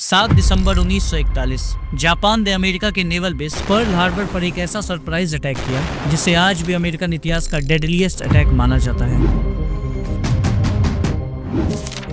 7 दिसंबर 1941 Japan ने America के naval base Pearl Harbor पर एक ऐसा सरप्राइज अटैक किया जिसे आज भी अमेरिकन इतिहास का डेडलीस्ट अटैक माना जाता है।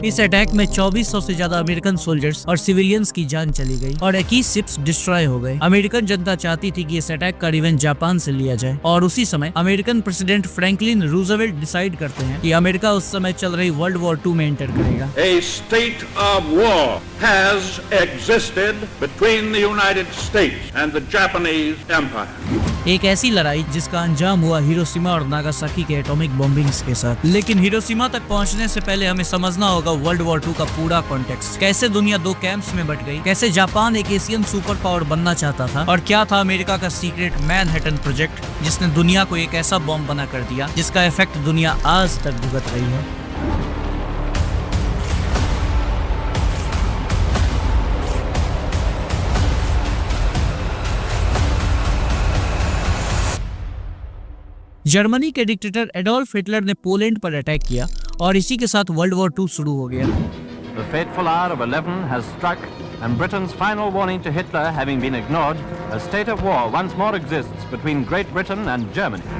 इस अटैक में 2400 से ज्यादा अमेरिकन सोल्जर्स और सिविलियंस की जान चली गई और 21 शिप्स डिस्ट्रॉय हो गए। अमेरिकन जनता चाहती थी कि इस अटैक का रिवेंज जापान से लिया जाए और उसी समय American president Franklin Roosevelt decide करते हैं कि अमेरिका उस समय चल रही वर्ल्ड वॉर 2 में एंटर करेगा। A state of war has existed between the United States and the Japanese Empire. एक ऐसी लड़ाई जिसका अंजाम हुआ हिरोशिमा और नागासाकी के एटॉमिक बॉम्बिंग्स के साथ। लेकिन हिरोशिमा तक पहुंचने से पहले हमें समझना होगा वर्ल्ड वॉर 2 का पूरा कॉन्टेक्स्ट। कैसे दुनिया 2 कैंप्स में बट गई, कैसे जापान एक एशियन सुपर पावर बनना चाहता था और क्या था अमेरिका का सीक्रेट मैनहट्टन प्रोजेक्ट जिसने दुनिया को एक ऐसा बॉम्ब बना कर दिया जिसका इफेक्ट दुनिया आज तक भुगत रही है। जर्मनी के डिक्टेटर एडोल्फ हिटलर ने पोलैंड पर अटैक किया और इसी के साथ वर्ल्ड वॉर 2 शुरू हो गया। The fateful hour of 11 has struck, and Britain's final warning to Hitler having been ignored, a state of war once more exists between Great Britain and Germany.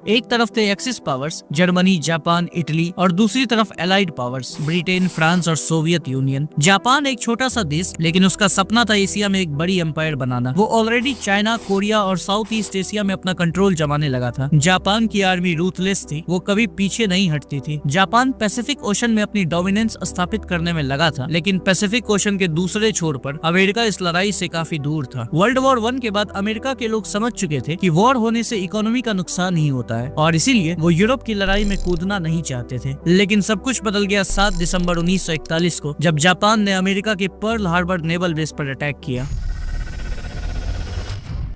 एक तरफ थे axis powers Germany, Japan, Italy और दूसरी तरफ allied powers Britain, France और Soviet union. Japan एक छोटा सा देश, लेकिन उसका सपना था एशिया में एक बड़ी एम्पायर बनाना। वो ऑलरेडी चाइना, कोरिया और साउथ ईस्ट एशिया में अपना कंट्रोल जमाने लगा था। जापान की आर्मी रूथलेस थी, वो कभी पीछे नहीं हटती थी। जापान पैसिफिक ओशन में अपनी डोमिनेंस स्थापित करने में लगा था, लेकिन पैसिफिक ओशन के दूसरे छोर पर अमेरिका इस लड़ाई से काफी दूर था। वर्ल्ड वॉर 1 के बाद अमेरिका के लोग समझ चुके थे कि वॉर होने से इकोनॉमी का नुकसान ही होता है और इसीलिए वो यूरोप की लड़ाई में कूदना नहीं चाहते थे। लेकिन सब कुछ बदल गया 7 दिसंबर 1941 को, जब जापान ने अमेरिका के पर्ल हार्बर नेवल बेस पर अटैक किया।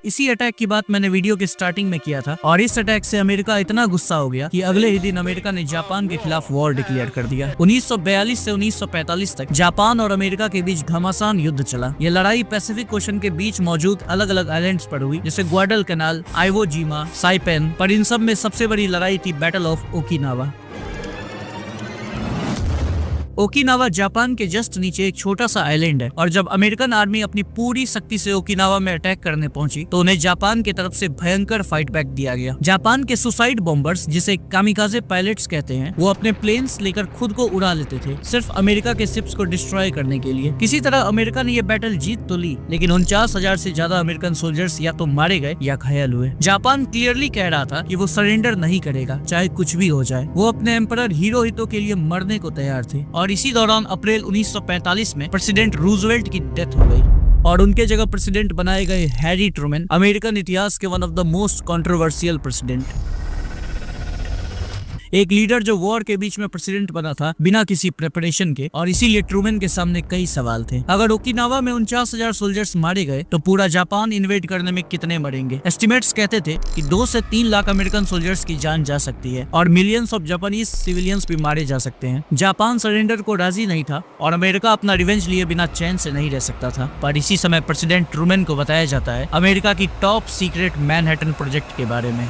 इसी अटैक की बात मैंने वीडियो के स्टार्टिंग में किया था और इस अटैक से अमेरिका इतना गुस्सा हो गया कि अगले ही दिन अमेरिका ने जापान के खिलाफ वॉर डिक्लेयर कर दिया। 1942 से 1945 तक जापान और अमेरिका के बीच घमासान युद्ध चला। ये लड़ाई पैसिफिक ओशन के बीच मौजूद अलग अलग आइलैंड्स पर हुई, जैसे ग्वाडल कैनाल, आइवो जीमा, साइपेन। पर इन सब में सबसे बड़ी लड़ाई थी battle of Okinawa. Okinawa Japan के जस्ट नीचे एक छोटा सा आइलैंड है और जब अमेरिकन आर्मी अपनी पूरी शक्ति से ओकिनावा में अटैक करने पहुंची तो उन्हें जापान की तरफ से भयंकर फाइट बैक दिया गया। जापान के सुसाइड बॉम्बर्स, जिसे कामिकाजे पायलट्स कहते हैं, वो अपने प्लेन्स लेकर खुद को उड़ा लेते थे सिर्फ अमेरिका के शिप्स को डिस्ट्रॉय करने के लिए। किसी तरह अमेरिका ने ये बैटल जीत तो ली, लेकिन 49,000 से ज्यादा अमेरिकन सोल्जर्स या तो मारे गए या घायल हुए। जापान क्लियरली कह रहा था कि वो सरेंडर नहीं करेगा चाहे कुछ भी हो जाए। वो अपने एम्परर हिरोहितो के लिए मरने को तैयार थे और इसी दौरान अप्रैल 1945 में प्रेसिडेंट रूजवेल्ट की डेथ हो गई और उनके जगह प्रेसिडेंट बनाए गए हैरी ट्रूमैन, अमेरिकन इतिहास के one of the most controversial president. एक लीडर जो वॉर के बीच में प्रेसिडेंट बना था बिना किसी प्रिपरेशन के, और इसीलिए ट्रूमैन के सामने कई सवाल थे। अगर ओकिनावा में 49,000 सोल्जर्स मारे गए तो पूरा जापान इन्वेड करने में कितने मरेंगे? एस्टिमेट्स कहते थे कि 2 से 3 लाख अमेरिकन सोल्जर्स की जान जा सकती है और मिलियंस ऑफ जापानीज सिविलियंस भी मारे जा सकते हैं। जापान सरेंडर को राजी नहीं था और अमेरिका अपना रिवेंज लिए बिना चैन से नहीं रह सकता था। पर इसी समय प्रेसिडेंट ट्रूमैन को बताया जाता है अमेरिका की टॉप सीक्रेट मैनहट्टन प्रोजेक्ट के बारे में।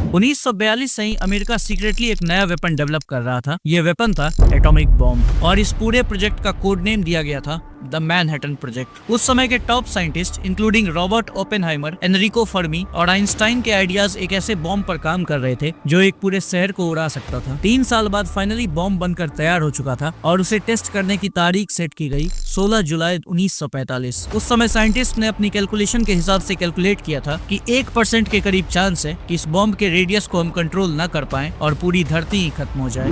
1942 से ही अमेरिका सीक्रेटली एक नया वेपन डेवलप कर रहा था। ये वेपन था एटॉमिक बॉम्ब और इस पूरे प्रोजेक्ट का कोड नेम दिया गया था द मैनहट्टन प्रोजेक्ट। उस समय के top scientist including Robert Oppenheimer, Enrico Fermi और आइंस्टाइन के आइडियाज एक ऐसे बॉम्ब पर काम कर रहे थे जो एक पूरे शहर को उड़ा सकता था। 3 साल बाद फाइनली बॉम्ब बनकर तैयार हो चुका था और उसे टेस्ट करने की तारीख सेट की गई 16 जुलाई 1945। उस समय साइंटिस्ट ने अपनी कैलकुलेशन के हिसाब से कैलकुलेट किया था कि 1% के करीब चांस है कि इस बॉम्ब के रेडियस को हम कंट्रोल न कर पाए और पूरी धरती ही खत्म हो जाए।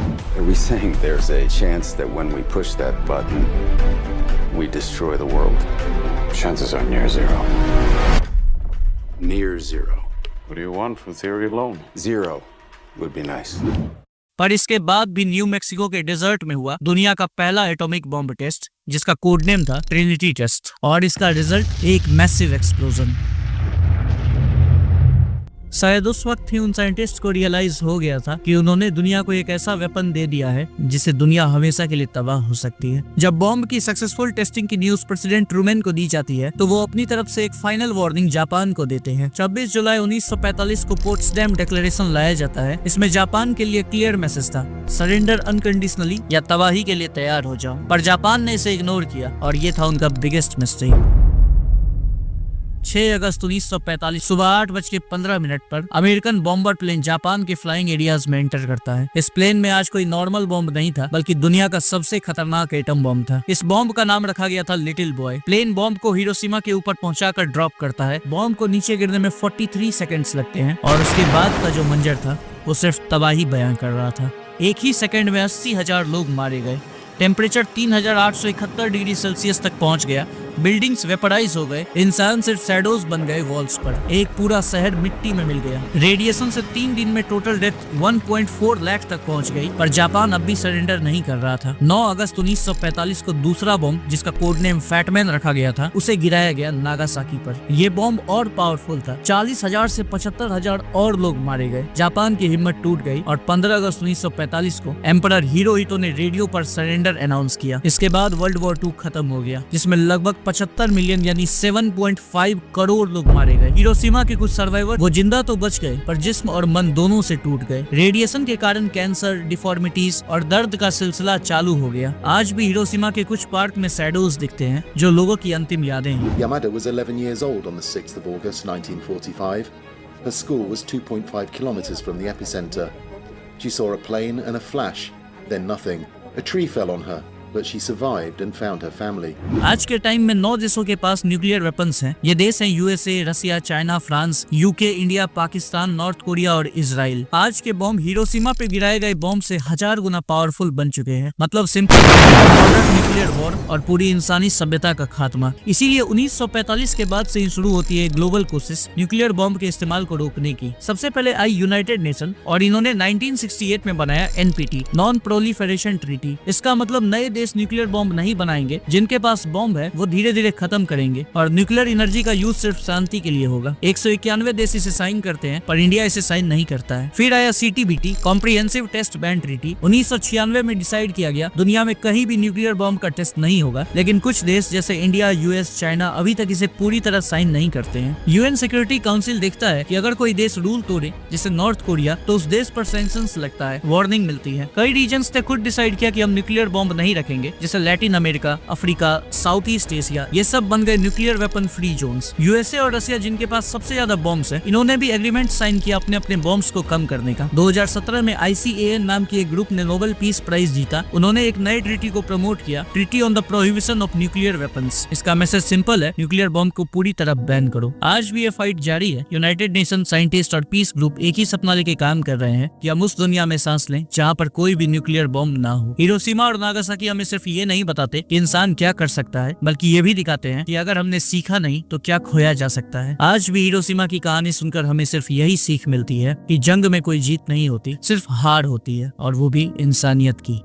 We destroy the world. Chances are near zero. Near zero. What do you want for theory alone? Zero would be nice. पर इसके बाद भी न्यू मैक्सिको के डेजर्ट में हुआ दुनिया का पहला एटॉमिक बॉम्ब टेस्ट, जिसका कोड नेम था ट्रिनिटी टेस्ट, और इसका रिजल्ट एक मैसिव एक्सप्लोजन। शायद उस वक्त ही उन साइंटिस्ट को रियलाइज हो गया था कि उन्होंने दुनिया को एक ऐसा वेपन दे दिया है जिससे दुनिया हमेशा के लिए तबाह हो सकती है। जब बॉम्ब की सक्सेसफुल टेस्टिंग की न्यूज प्रेसिडेंट ट्रूमैन को दी जाती है तो वो अपनी तरफ से एक फाइनल वार्निंग जापान को देते हैं। 26 जुलाई 1945 को पोट्सडैम डिक्लेरेशन लाया जाता है। इसमें जापान के लिए क्लियर मैसेज था, सरेंडर अनकंडीशनली या तबाही के लिए तैयार हो जाओ। पर जापान ने इसे इग्नोर किया और ये था उनका बिगेस्ट मिस्टेक। 6 अगस्त 1945 सुबह 8:15 पर अमेरिकन बॉम्बर प्लेन जापान के फ्लाइंग एरियाज में एंटर करता है। इस प्लेन में आज कोई नॉर्मल बॉम्ब नहीं था बल्कि दुनिया का सबसे खतरनाक एटम बॉम्ब था। इस बॉम्ब का नाम रखा गया था लिटिल बॉय। प्लेन बॉम्ब को हिरोशिमा के ऊपर पहुंचाकर ड्रॉप करता है। बॉम्ब को नीचे गिरने में 43 सेकेंड्स लगते हैं और उसके बाद का जो मंजर था वो सिर्फ तबाही बयां कर रहा था। एक ही सेकेंड में 80,000 लोग मारे गए। टेम्परेचर 3871 डिग्री सेल्सियस तक पहुंच गया। बिल्डिंग्स वेपराइज हो गए। इंसान सिर्फ शैडोज बन गए वॉल्स पर। एक पूरा शहर मिट्टी में मिल गया। रेडिएशन से 3 दिन में टोटल डेथ 1.4 लाख तक पहुंच गई। पर जापान अब भी सरेंडर नहीं कर रहा था। 9 अगस्त 1945 को दूसरा बॉम्ब जिसका कोड नेम फैटमैन रखा गया था उसे गिराया गया नागासाकी पर। यह बॉम्ब और पावरफुल था। 40,000 से 75,000 और लोग मारे गए। जापान की हिम्मत टूट गई और 15 अगस्त 1945 को एम्परर हिरोहितो ने रेडियो पर सरेंडर अनाउंस किया। इसके बाद वर्ल्ड वॉर 2 खत्म हो गया जिसमें लगभग 75 मिलियन यानी 7.5 करोड़ लोग मारे गए। हिरोशिमा के कुछ सर्वाइवर वो जिंदा तो बच गए पर जिस्म और मन दोनों से टूट गए। रेडिएशन के कारण कैंसर, डिफॉर्मिटीज और दर्द का सिलसिला चालू हो गया। आज भी हिरोशिमा के कुछ पार्क में शैडोज दिखते हैं जो लोगों की अंतिम यादें हैं। Yamada was 11 years old on the 6th of August 1945. Her school was 2.5 kilometers from the epicenter. She saw a plane and a flash, then nothing. A tree fell on her, but she survived and found her family. आज के time में 9 देशों के पास nuclear weapons हैं। ये देश हैं USA, Russia, China, France, UK, India, Pakistan, North Korea और इजराइल। आज के बॉम्ब हिरोशिमा पे गिराए गए बॉम्ब से 1000 गुना पावरफुल बन चुके हैं। मतलब सिंपल न्यूक्लियर वॉर और पूरी इंसानी सभ्यता का खात्मा। इसीलिए 1945 के बाद से ही शुरू होती है ग्लोबल कोशिश न्यूक्लियर बॉम्ब के इस्तेमाल को रोकने की। सबसे पहले आई यूनाइटेड नेशन और इन्होंने 1968 में बनाया एनपीटी, नॉन प्रोलिफरेशन ट्रीटी। इसका मतलब नए देश न्यूक्लियर बॉम्ब नहीं बनाएंगे। जिनके पास बॉम्ब है वो धीरे धीरे खत्म करेंगे और न्यूक्लियर एनर्जी का यूज सिर्फ शांति के लिए होगा। 191 देश इसे साइन करते हैं पर इंडिया इसे साइन नहीं करता है। फिर आया CTBT, comprehensive test ban treaty. 1996 में डिसाइड किया गया दुनिया में कहीं भी न्यूक्लियर बॉम्ब का टेस्ट नहीं होगा, लेकिन कुछ देश जैसे इंडिया, यूएस, चाइना अभी तक इसे पूरी तरह साइन नहीं करते हैं। यूएन सिक्योरिटी काउंसिल देखता है कि अगर कोई देश रूल तोड़े जैसे नॉर्थ कोरिया तो उस देश पर सैंक्शंस लगता है, वार्निंग मिलती है। कई रीजन्स ने खुद डिसाइड किया कि हम न्यूक्लियर बॉम्ब नहीं रखेंगे जैसे Latin America, Africa, South East Asia, ये सब बन गए nuclear weapon free zones. USA और रसिया जिनके पास सबसे ज्यादा बॉम्ब्स हैं, इन्होंने भी एग्रीमेंट साइन किया अपने अपने बॉम्ब्स को कम करने का। 2017 में ICAN नाम की एक ग्रुप ने नोबेल पीस प्राइज जीता। उन्होंने एक नए ट्रीटी को प्रमोट किया, treaty on the prohibition of nuclear weapons. इसका मैसेज सिंपल है, न्यूक्लियर बॉम्ब को पूरी तरह बैन करो। आज भी ये फाइट जारी है। यूनाइटेड नेशन साइंटिस्ट और पीस ग्रुप एक ही सपना लेके काम कर रहे हैं कि हम उस दुनिया में सांस लें जहाँ पर कोई भी न्यूक्लियर बॉम्ब ना हो। हिरोशिमा और नागासाकी हमें सिर्फ ये नहीं बताते कि इंसान क्या कर सकता है, बल्कि ये भी दिखाते हैं कि अगर हमने सीखा नहीं तो क्या खोया जा सकता है। आज भी हिरोशिमा की कहानी सुनकर हमें सिर्फ यही सीख मिलती है कि जंग में कोई जीत नहीं होती, सिर्फ हार होती है और वो भी इंसानियत की।